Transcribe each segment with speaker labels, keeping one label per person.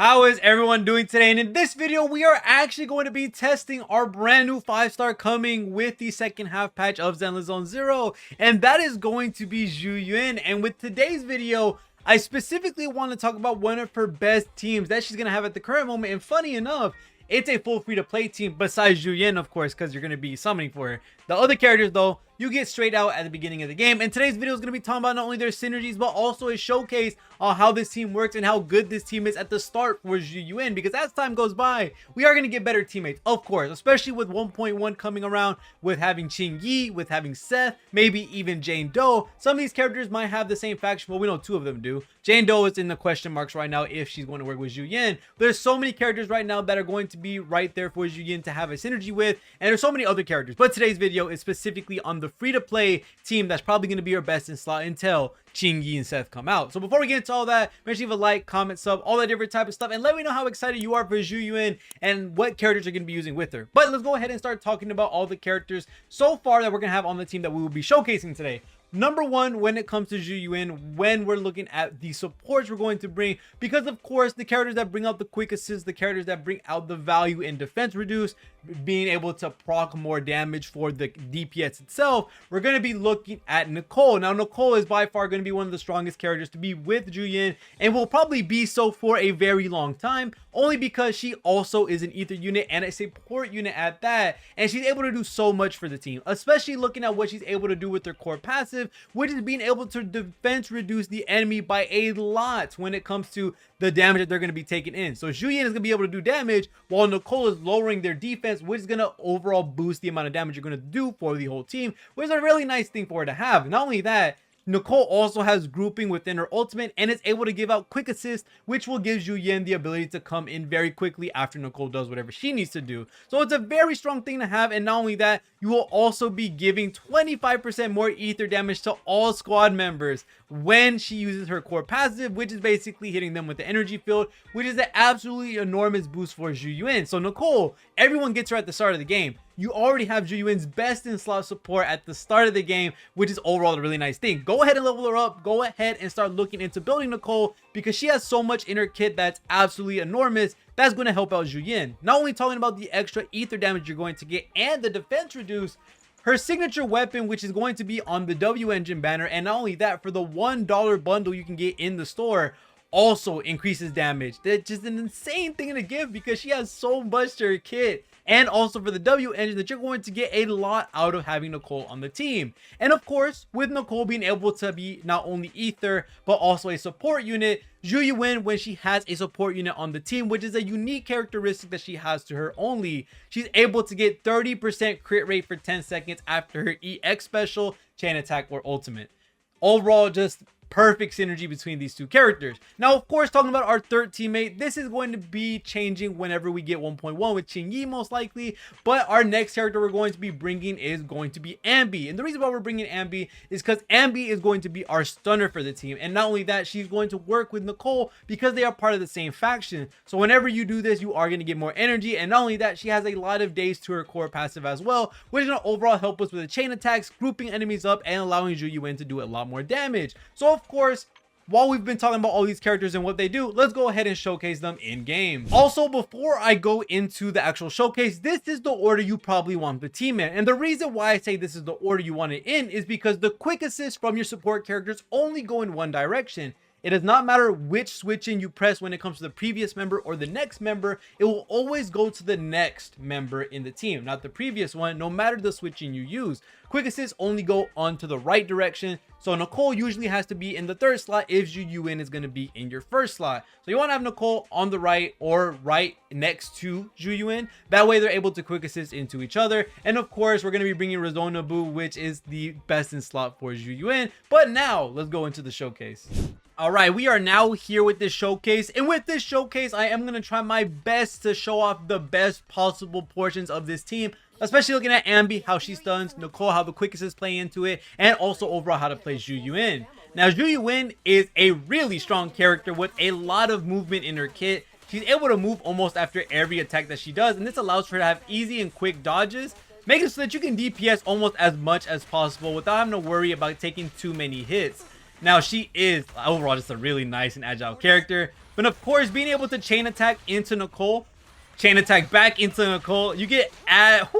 Speaker 1: How is everyone doing today? And in this video, we are actually going to be testing our brand new 5-star coming with the second half patch of Zenless Zone 0. And that is going to be Zhu Yuan. And with today's video, I specifically want to talk about one of her best teams that she's going to have at the current moment. And funny enough, it's a full free-to-play team besides Zhu Yuan, of course, because you're going to be summoning for her. The other characters, though, you get straight out at the beginning of the game. And today's video is going to be talking about not only their synergies, but also a showcase on how this team works and how good this team is at the start for Zhu Yuan. Because as time goes by, we are going to get better teammates, of course, especially with 1.1 coming around, with having Qing Yi, with having Seth, maybe even Jane Doe. Some of these characters might have the same faction. Well, we know two of them do. Jane Doe is in the question marks right now if she's going to work with Zhu Yuan. There's so many characters right now that are going to be right there for Zhu Yuan to have a synergy with. And there's so many other characters. But today's video is specifically on the free-to-play team that's probably going to be your best in slot until Qing Yi and Seth come out. So before we get into all that, make sure you leave a like, comment, sub, all that different type of stuff, and let me know how excited you are for Zhu Yuan and what characters you're going to be using with her. But let's go ahead and start talking about all the characters so far that we're going to have on the team that we will be showcasing today. Number one, when it comes to Zhu Yuan, when we're looking at the supports we're going to bring, because of course the characters that bring out the quick assist, the characters that bring out the value in defense reduce, being able to proc more damage for the DPS itself, we're going to be looking at Nicole. Now Nicole is by far going to be one of the strongest characters to be with Zhu Yuan, and will probably be so for a very long time, only because she also is an ether unit and a support unit at that, and she's able to do so much for the team, especially looking at what she's able to do with her core passive, which is being able to defense reduce the enemy by a lot when it comes to the damage that they're going to be taking in. So Zhu Yuan is going to be able to do damage while Nicole is lowering their defense, which is going to overall boost the amount of damage you're going to do for the whole team, which is a really nice thing for her to have. Not only that, Nicole also has grouping within her ultimate and is able to give out quick assist, which will give Zhu Yuan the ability to come in very quickly after Nicole does whatever she needs to do. So it's a very strong thing to have, and not only that, you will also be giving 25% more ether damage to all squad members when she uses her core passive, which is basically hitting them with the energy field, which is an absolutely enormous boost for Zhu Yuan. So Nicole, everyone gets her at the start of the game. You already have Zhu Yuan's best in slot support at the start of the game, which is overall a really nice thing. Go ahead and level her up. Go ahead and start looking into building Nicole, because she has so much in her kit that's absolutely enormous. That's going to help out Zhu Yuan. Not only talking about the extra ether damage you're going to get and the defense reduce, her signature weapon, which is going to be on the W engine banner, and not only that, for the $1 bundle you can get in the store, also increases damage. That's just an insane thing to give, because she has so much to her kit. And also for the W engine, that you're going to get a lot out of having Nicole on the team. And of course, with Nicole being able to be not only ether, but also a support unit, Zhu Yuan, when she has a support unit on the team, which is a unique characteristic that she has to her only, she's able to get 30% crit rate for 10 seconds after her EX special, chain attack, or ultimate. Overall, just perfect synergy between these two characters. Now, of course, talking about our third teammate, this is going to be changing whenever we get 1.1 with Qing Yi, most likely. But our next character we're going to be bringing is going to be Anby. And the reason why we're bringing Anby is because Anby is going to be our stunner for the team. And not only that, she's going to work with Nicole because they are part of the same faction. So whenever you do this, you are going to get more energy. And not only that, she has a lot of days to her core passive as well, which is going to overall help us with the chain attacks, grouping enemies up, and allowing Zhu Yuan to do a lot more damage. So of course, while we've been talking about all these characters and what they do, let's go ahead and showcase them in game. Also, before I go into the actual showcase, this is the order you probably want the team in. And the reason why I say this is the order you want it in is because the quick assist from your support characters only go in one direction. It does not matter which switch in you press when it comes to the previous member or the next member, it will always go to the next member in the team, not the previous one, no matter the switch in you use. Quick assists only go onto the right direction, so Nicole usually has to be in the third slot if Zhu Yuan is going to be in your first slot. So you want to have Nicole on the right or right next to Zhu Yuan. That way they're able to quick assist into each other. And of course, we're going to be bringing Rezonabu, which is the best in slot for Zhu Yuan. But now, let's go into the showcase. All right, we are now here with this showcase, and with this showcase, I am going to try my best to show off the best possible portions of this team, especially looking at Anby, how she stuns, Nicole, how the quick assist play into it, and also overall how to play Zhu Yuan. Now, Zhu Yuan is a really strong character with a lot of movement in her kit. She's able to move almost after every attack that she does, and this allows her to have easy and quick dodges, making it so that you can DPS almost as much as possible without having to worry about taking too many hits. Now, she is overall just a really nice and agile character. But of course, being able to chain attack into Nicole, chain attack back into Nicole, you get at...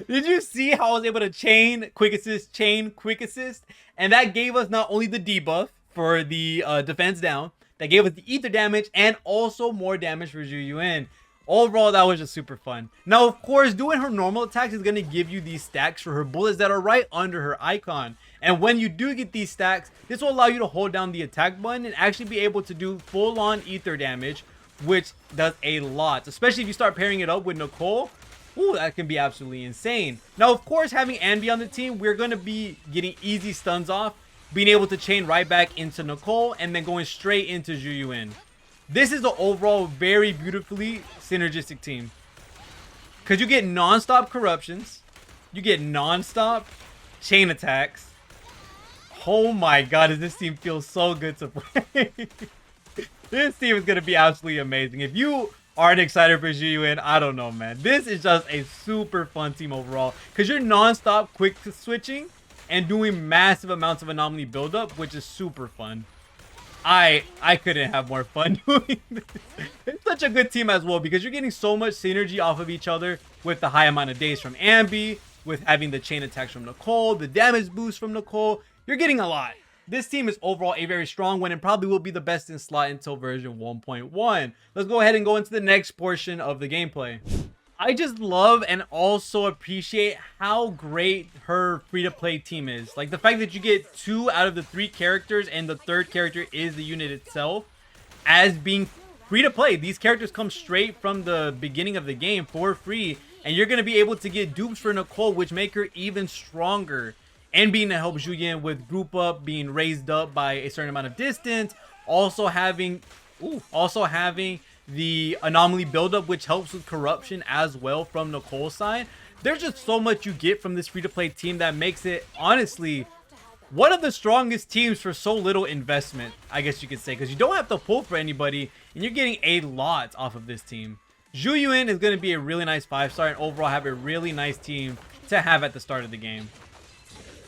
Speaker 1: Did you see how I was able to chain quick assist, and that gave us not only the debuff for the defense down, that gave us the ether damage and also more damage for Zhu Yuan. Overall, that was just super fun. Now, of course, doing her normal attacks is going to give you these stacks for her bullets that are right under her icon. And when you do get these stacks, this will allow you to hold down the attack button and actually be able to do full-on ether damage, which does a lot, especially if you start pairing it up with Nicole. Ooh, that can be absolutely insane. Now, of course, having Anby on the team, we're going to be getting easy stuns off, being able to chain right back into Nicole, and then going straight into Zhu Yuan. This is the overall very beautifully synergistic team. Because you get non-stop corruptions. You get non-stop chain attacks. Oh my god, does this team feel so good to play. This team is going to be absolutely amazing. If you aren't excited for Zhu Yuan, I don't know, man. This is just a super fun team overall. Because you're non-stop quick switching and doing massive amounts of anomaly buildup, which is super fun. I couldn't have more fun doing this. It's such a good team as well because you're getting so much synergy off of each other with the high amount of days from Anby, with having the chain attacks from Nicole, the damage boost from Nicole. You're getting a lot. This team is overall a very strong one and probably will be the best in slot until version 1.1. Let's go ahead and go into the next portion of the gameplay. I just love and also appreciate how great her free-to-play team is. Like the fact that you get 2 out of the 3 characters and the 3rd character is the unit itself as being free-to-play. These characters come straight from the beginning of the game for free, and you're going to be able to get dupes for Nicole, which make her even stronger. And being to help Zhu Yuan with group up, being raised up by a certain amount of distance, also having the anomaly buildup, which helps with corruption as well from Nicole's side. There's just so much you get from this free-to-play team that makes it, honestly, one of the strongest teams for so little investment, I guess you could say, because you don't have to pull for anybody, and you're getting a lot off of this team. Zhu Yuan is going to be a really nice 5-star, and overall have a really nice team to have at the start of the game.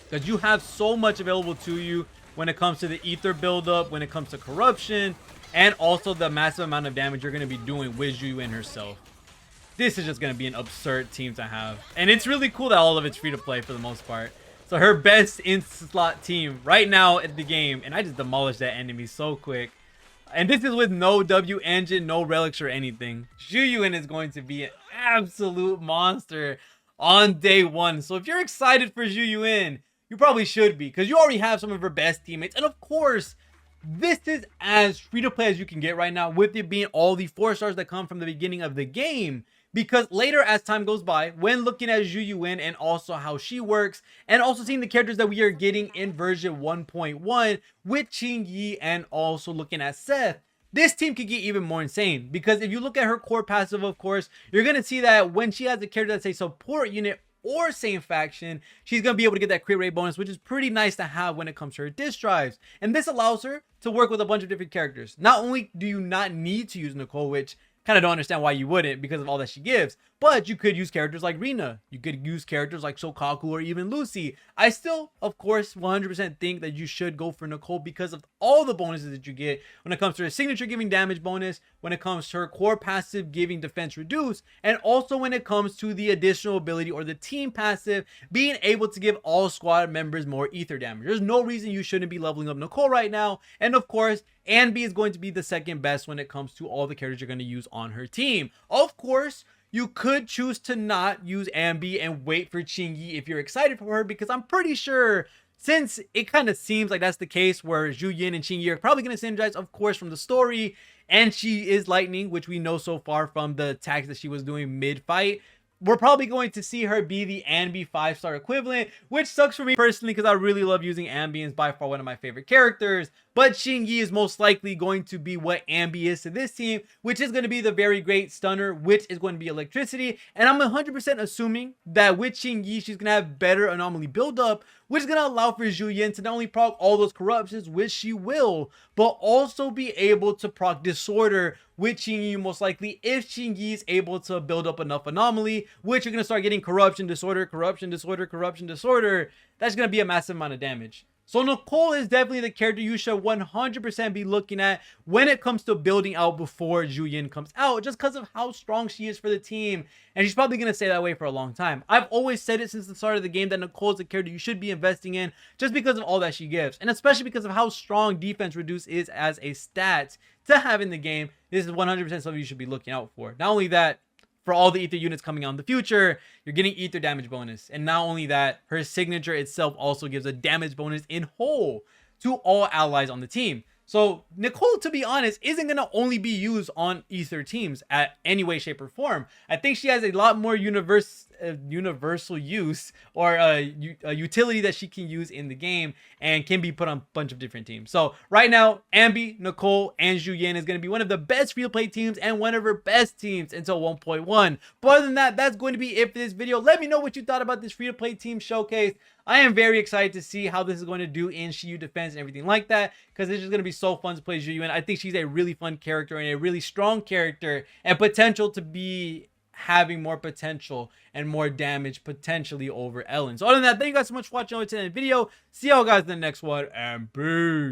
Speaker 1: Because you have so much available to you when it comes to the ether buildup, when it comes to corruption, and also the massive amount of damage you're going to be doing with Zhu Yuan herself. This is just going to be an absurd team to have. And it's really cool that all of it's free to play for the most part. So her best in-slot team right now in the game. And I just demolished that enemy so quick. And this is with no W engine, no relics or anything. Zhu Yuan is going to be an absolute monster on day 1. So if you're excited for Zhu Yuan, you probably should be. Because you already have some of her best teammates. And of course, this is as free-to-play as you can get right now, with it being all the 4-stars that come from the beginning of the game. Because later, as time goes by, when looking at Zhu Yuan and also how she works, and also seeing the characters that we are getting in version 1.1 with Qingyi and also looking at Seth, this team could get even more insane. Because if you look at her core passive, of course, you're going to see that when she has a character that's a support unit or same faction, she's going to be able to get that crit rate bonus, which is pretty nice to have when it comes to her disc drives. And this allows her to work with a bunch of different characters. Not only do you not need to use Nicole, which kind of don't understand why you wouldn't because of all that she gives, but you could use characters like Rina. You could use characters like Sokaku or even Lucy. I still, of course, 100% think that you should go for Nicole because of all the bonuses that you get when it comes to her signature giving damage bonus, when it comes to her core passive giving defense reduce, and also when it comes to the additional ability or the team passive being able to give all squad members more ether damage. There's no reason you shouldn't be leveling up Nicole right now. And of course, Anby is going to be the second best when it comes to all the characters you're going to use on her team. Of course, you could choose to not use Anby and wait for Qingyi if you're excited for her, because I'm pretty sure, since it kind of seems like that's the case where Zhu Yuan and Qingyi are probably going to synergize, of course, from the story, and she is lightning, which we know so far from the attacks that she was doing mid-fight. We're probably going to see her be the Anby 5-star equivalent, which sucks for me personally because I really love using Anby and is by far one of my favorite characters. But Qingyi is most likely going to be what Anby is to this team, which is going to be the very great stunner, which is going to be electricity. And I'm 100% assuming that with Qingyi, she's going to have better anomaly buildup, which is going to allow for Zhu Yuan to not only proc all those corruptions, which she will, but also be able to proc disorder with Qingyi most likely if Qingyi is able to build up enough anomaly, which you're going to start getting corruption, disorder, corruption, disorder, corruption, disorder. That's going to be a massive amount of damage. So Nicole is definitely the character you should 100% be looking at when it comes to building out before Zhu Yuan comes out, just because of how strong she is for the team. And she's probably going to stay that way for a long time. I've always said it since the start of the game that Nicole is the character you should be investing in just because of all that she gives. And especially because of how strong defense reduce is as a stat to have in the game. This is 100% something you should be looking out for. Not only that, for all the ether units coming out in the future, you're getting ether damage bonus. And not only that, her signature itself also gives a damage bonus in whole to all allies on the team. So Nicole, to be honest, isn't going to only be used on ether teams at any way, shape, or form. I think she has a lot more universal use or a utility that she can use in the game and can be put on a bunch of different teams. So right now, Anby, Nicole, and Zhu Yuan is going to be one of the best free-to-play teams and one of her best teams until 1.1. But other than that, that's going to be it for this video. Let me know what you thought about this free-to-play team showcase. I am very excited to see how this is going to do in Shiyu defense and everything like that, because it's just going to be so fun to play Zhu Yuan. I think she's a really fun character and a really strong character and potential to be having more potential and more damage potentially over Ellen. So other than that, thank you guys so much for watching today's video. See y'all guys in the next one, and peace.